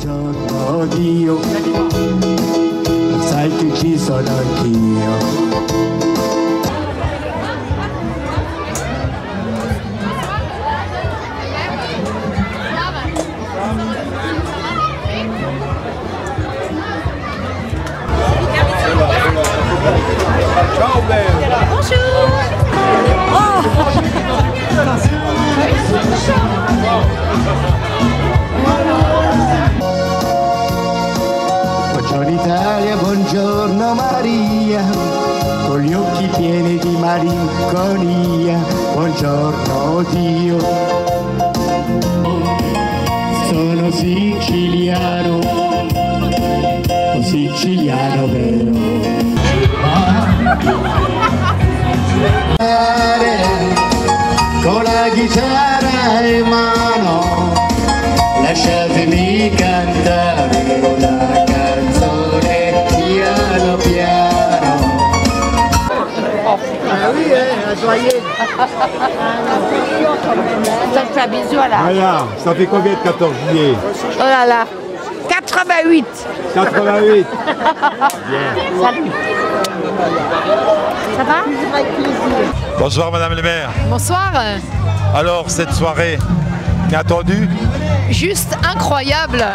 buongiorno Dio, sai che ci sono anch'io. Ciao Belle. Bonjour. Buongiorno Italia, buongiorno Maria, con gli occhi pieni di malinconia, buongiorno Dio. Sono siciliano, o siciliano vero. Con la chitarra in mano, lasciatemi cantare una canzone piano piano. Ah oui, joyeux. Ça te fait un bisou là. Voilà, ça fait combien de 14 juillet? Oh là là. 88. 88. Salut. Ça va? Bonsoir Madame le maire. Bonsoir. Alors cette soirée, inattendue? Juste incroyable.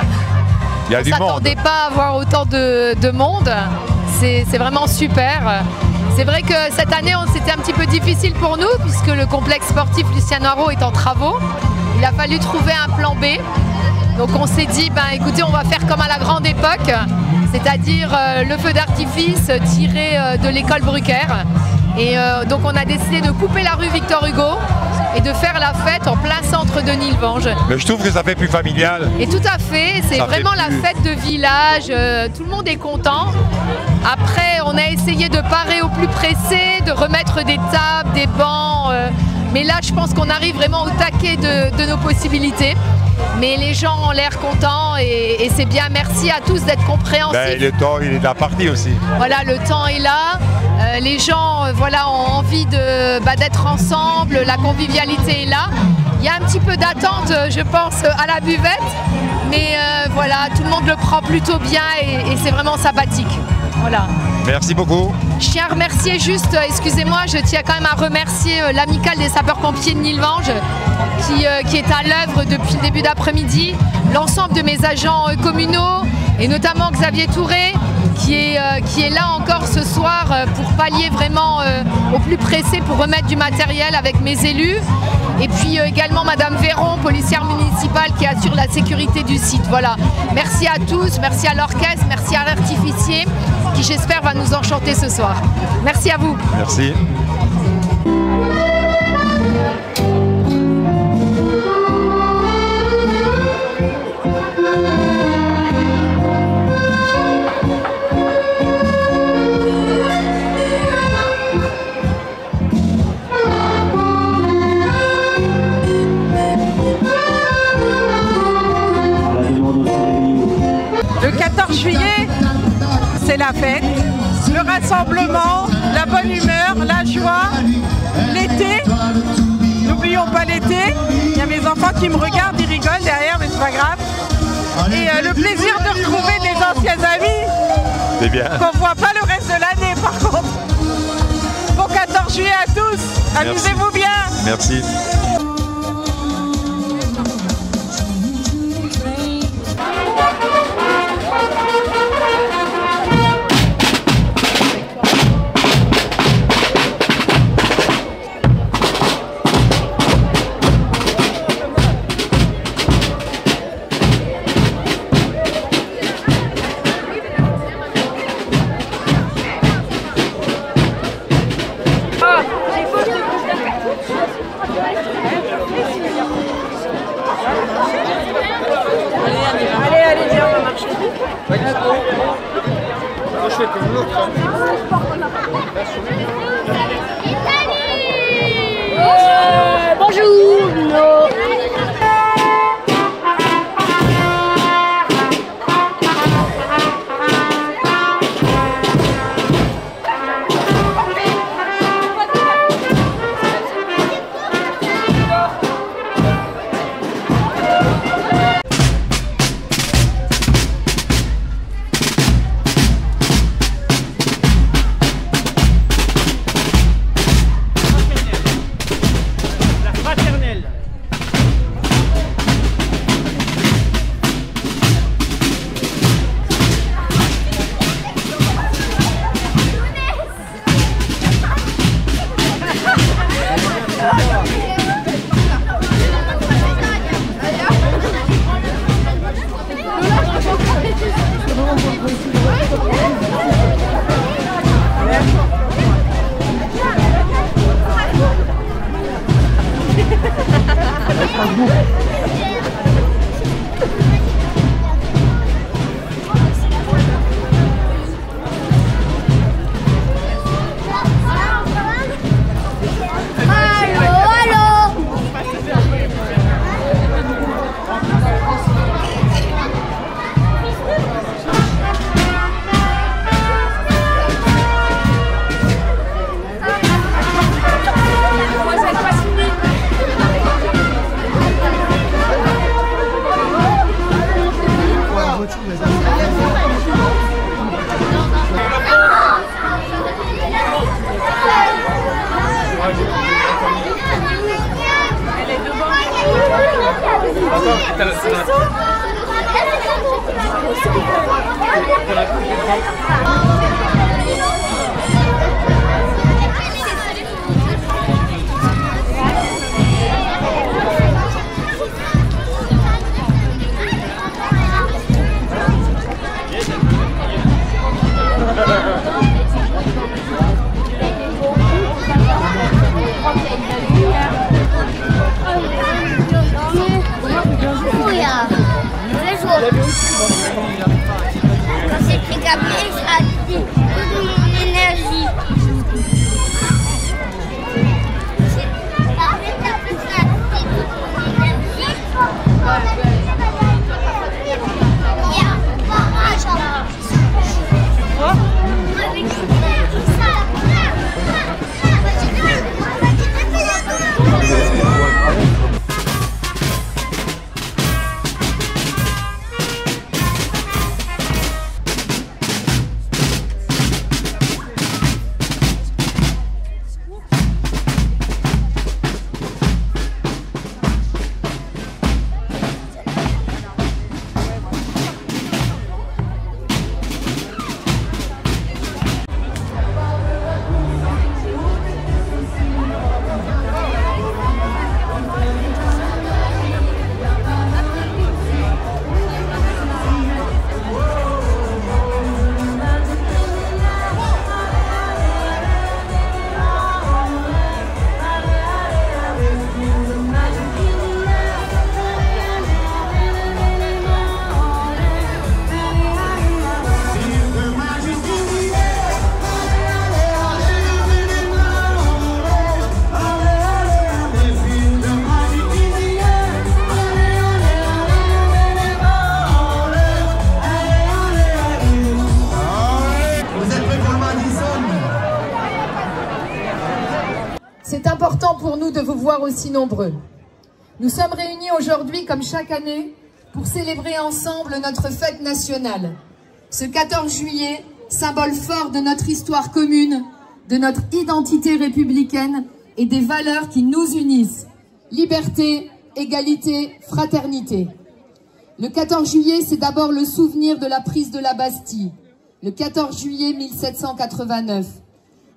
Il y a du On ne monde. s'attendait pas à avoir autant de monde. C'est vraiment super. C'est vrai que cette année, c'était un petit peu difficile pour nous puisque le complexe sportif Luciano Haro est en travaux. Il a fallu trouver un plan B. Donc on s'est dit, ben, écoutez, on va faire comme à la grande époque, c'est-à-dire le feu d'artifice tiré de l'école Brucker. Et donc on a décidé de couper la rue Victor Hugo et de faire la fête en plein centre de Nilvange. Mais je trouve que ça fait plus familial. Et tout à fait, c'est vraiment la fête de village, tout le monde est content. Après, on a essayé de parer au plus pressé, de remettre des tables, des bancs, mais là je pense qu'on arrive vraiment au taquet de nos possibilités. Mais les gens ont l'air contents et c'est bien. Merci à tous d'être compréhensifs. Ben, le temps, il est de la partie aussi. Voilà, le temps est là. Les gens voilà, ont envie d'être ensemble. La convivialité est là. Il y a un petit peu d'attente, je pense, à la buvette. Mais voilà, tout le monde le prend plutôt bien et c'est vraiment sympathique. Voilà. Merci beaucoup. Je tiens à remercier juste, excusez-moi, je tiens quand même à remercier l'amicale des sapeurs-pompiers de Nilvange qui est à l'œuvre depuis le début d'après-midi, l'ensemble de mes agents communaux et notamment Xavier Touré qui est là encore ce soir pour pallier vraiment au plus pressé pour remettre du matériel avec mes élus. Et puis également Madame Véron, policière municipale qui assure la sécurité du site. Voilà. Merci à tous, merci à l'orchestre, merci à l'artificier qui j'espère va nous enchanter ce soir. Merci à vous. Merci. Le 14 juillet, c'est la fête, le rassemblement, la bonne humeur, la joie, l'été. N'oublions pas l'été. Il y a mes enfants qui me regardent, ils rigolent derrière, mais c'est pas grave. Et le plaisir de retrouver des anciens amis. C'est bien. Qu'on voit pas le reste de l'année par contre. Bon 14 juillet à tous, amusez-vous bien. Merci. C'est important pour nous de vous voir aussi nombreux. Nous sommes réunis aujourd'hui, comme chaque année, pour célébrer ensemble notre fête nationale. Ce 14 juillet, symbole fort de notre histoire commune, de notre identité républicaine et des valeurs qui nous unissent. Liberté, égalité, fraternité. Le 14 juillet, c'est d'abord le souvenir de la prise de la Bastille. Le 14 juillet 1789.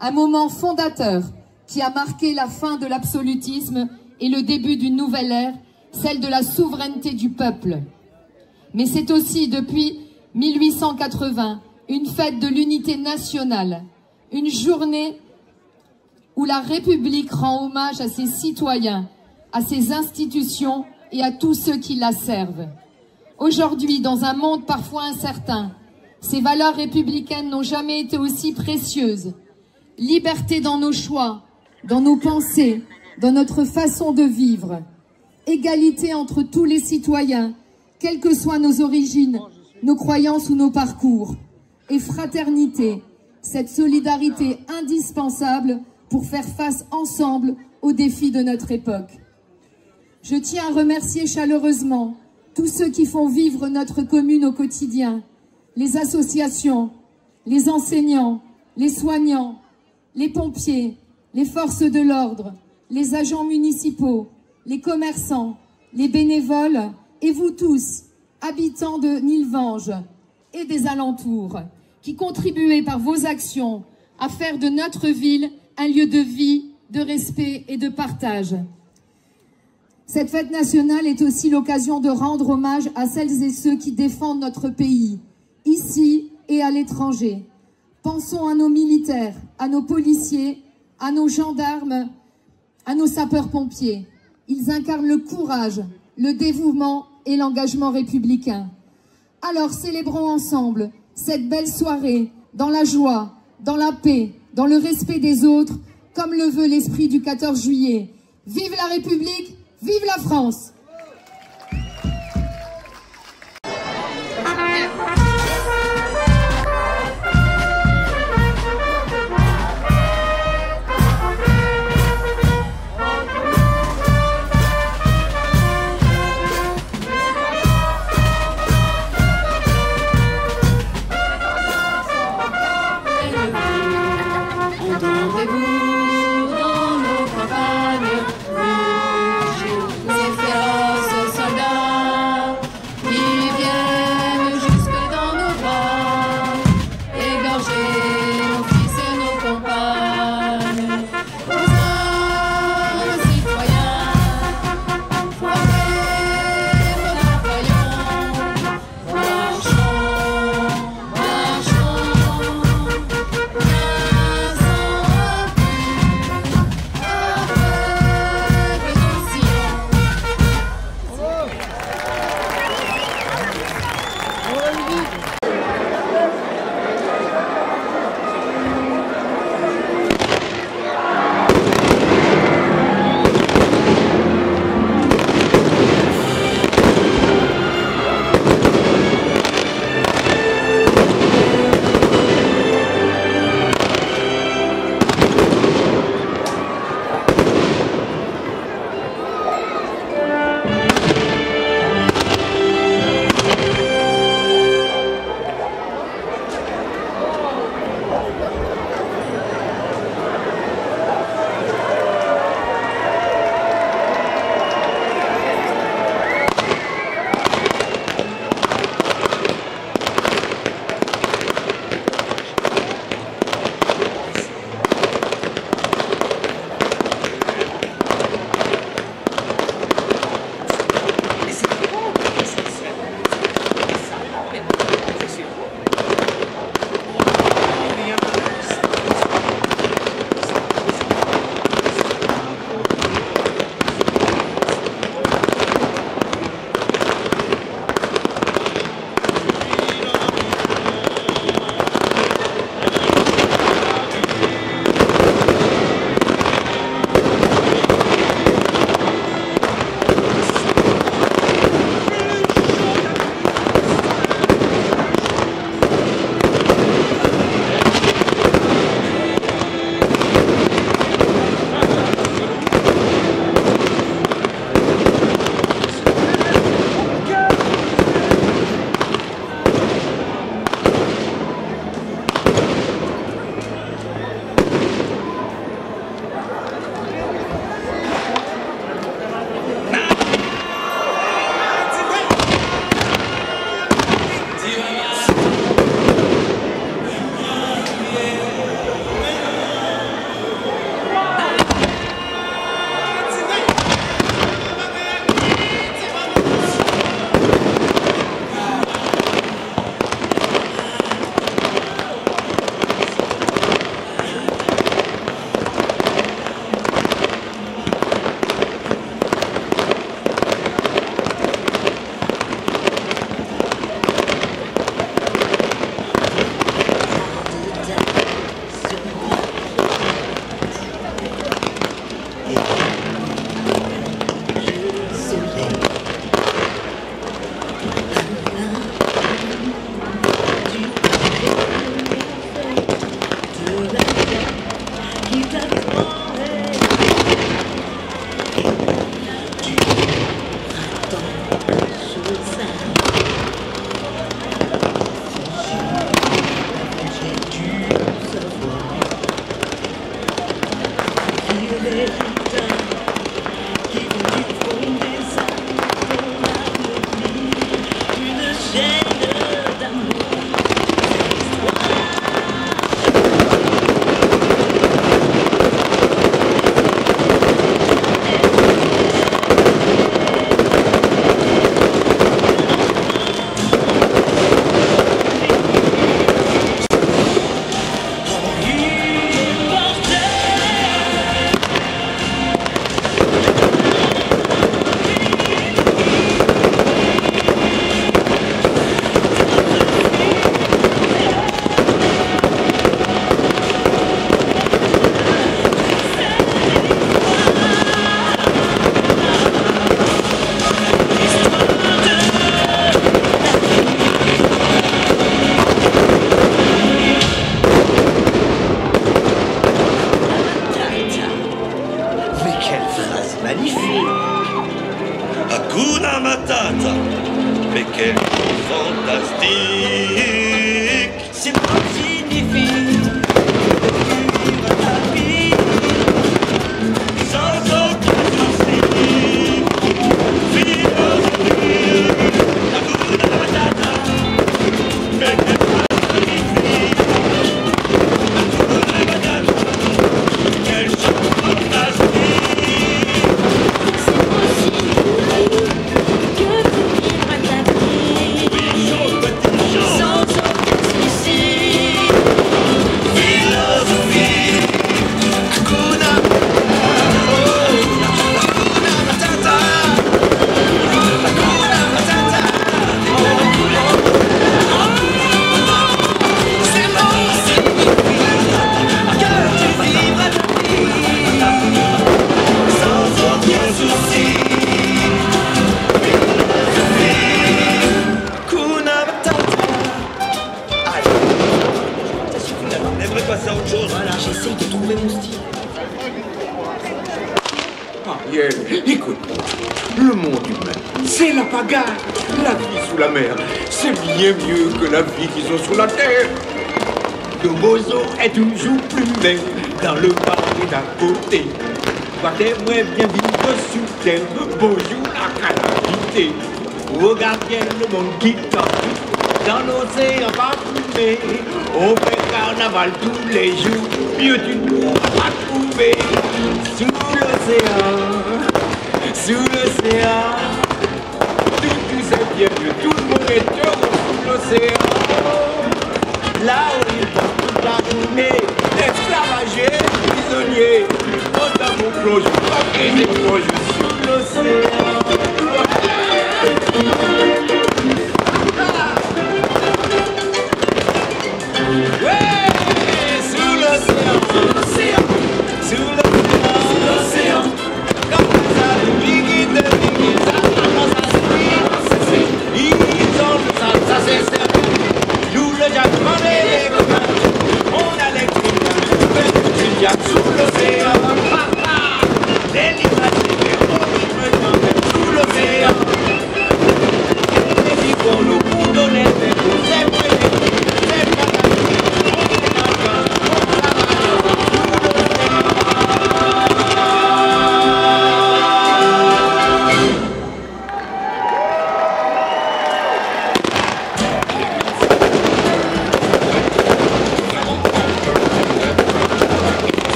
Un moment fondateur qui a marqué la fin de l'absolutisme et le début d'une nouvelle ère, celle de la souveraineté du peuple. Mais c'est aussi, depuis 1880, une fête de l'unité nationale, une journée où la République rend hommage à ses citoyens, à ses institutions et à tous ceux qui la servent. Aujourd'hui, dans un monde parfois incertain, ces valeurs républicaines n'ont jamais été aussi précieuses. Liberté dans nos choix, dans nos pensées, dans notre façon de vivre. Égalité entre tous les citoyens, quelles que soient nos origines, nos croyances ou nos parcours. Et fraternité, cette solidarité indispensable pour faire face ensemble aux défis de notre époque. Je tiens à remercier chaleureusement tous ceux qui font vivre notre commune au quotidien, les associations, les enseignants, les soignants, les pompiers, les forces de l'ordre, les agents municipaux, les commerçants, les bénévoles et vous tous, habitants de Nilvange et des alentours, qui contribuez par vos actions à faire de notre ville un lieu de vie, de respect et de partage. Cette fête nationale est aussi l'occasion de rendre hommage à celles et ceux qui défendent notre pays, ici et à l'étranger. Pensons à nos militaires, à nos policiers, à nos gendarmes, à nos sapeurs-pompiers. Ils incarnent le courage, le dévouement et l'engagement républicain. Alors célébrons ensemble cette belle soirée dans la joie, dans la paix, dans le respect des autres, comme le veut l'esprit du 14 juillet. Vive la République, vive la France! Entendez-vous dans nos campagnes, rugies et féroces. Hakuna Matata. Mais quel nom fantastique! C'est quoi signifie la vie sans aucun souci? Philosophie, Hakuna Matata. Mais quel nom signifie Hakuna Matata? Quel chant fantastique! C'est possible que sans aucun souci. Philosophie, Hakuna Matata. Hakuna Matata. C'est bon, que tu vivras ta vie sans aucun souci. Passer à autre chose. Voilà, j'essaye de trouver mon style. Ariel, écoute, le monde humain, c'est la pagaille. La vie sous la mer, c'est bien mieux que la vie qu'ils ont sous la terre. Le bozo est toujours plus belle dans le parc d'à côté. Regardez, moi bien vivre sous terre, bonjour la calamité. Regardez le monde qui tombe dans l'océan parfumé. On fait carnaval tous les jours, mieux tu ne pourras pas trouver. Sous l'océan, tout tu sais bien que tout le monde est heureux sous l'océan. Là où ils passent toute la journée, esclavagés, prisonniers. Autant qu'on plonge, pas qu'ils éplongent sous l'océan.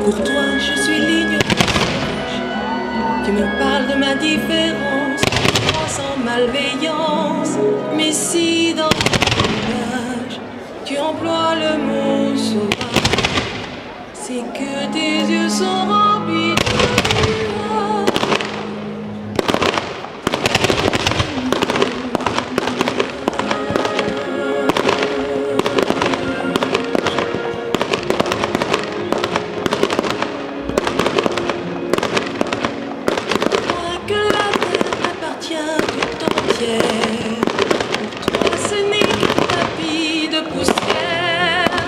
Pour toi, je suis l'ignorance. Tu me parles de ma différence, sans malveillance. Mais si dans ton langage, tu emploies le mot sauvage, c'est que tes yeux sont remplis de Pour toi, ce n'est qu'un tapis de poussière.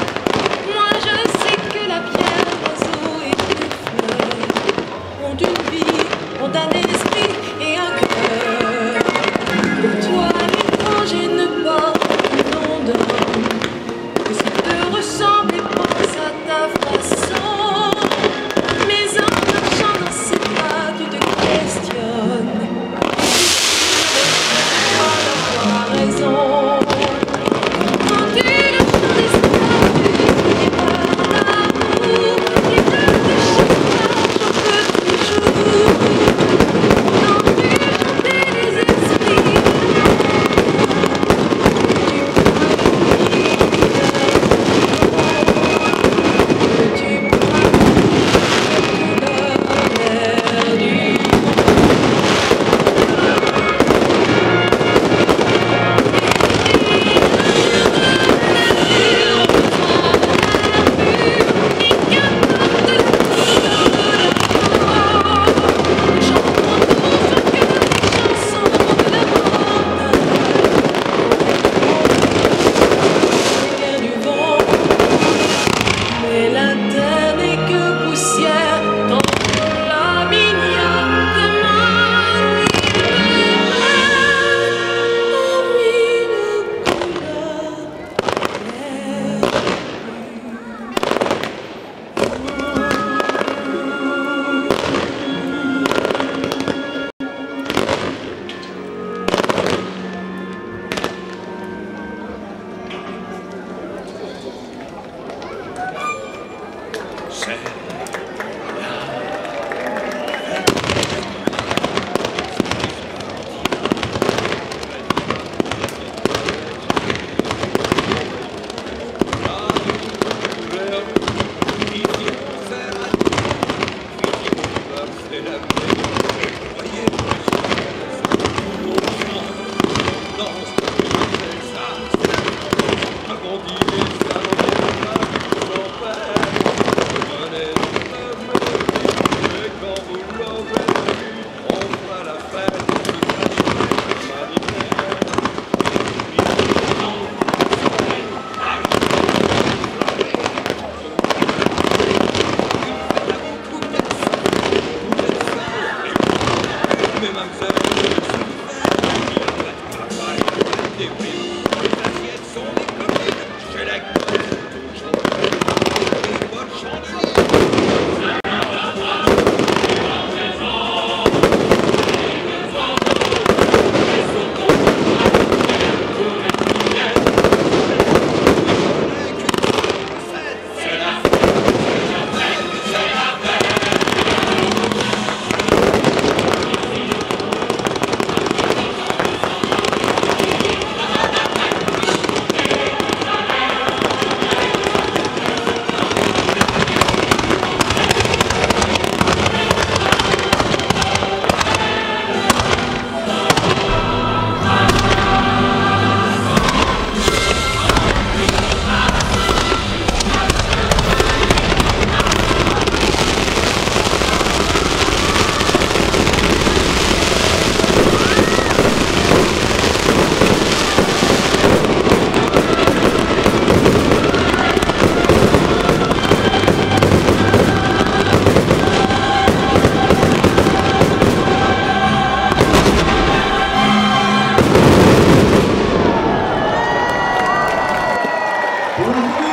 Pour la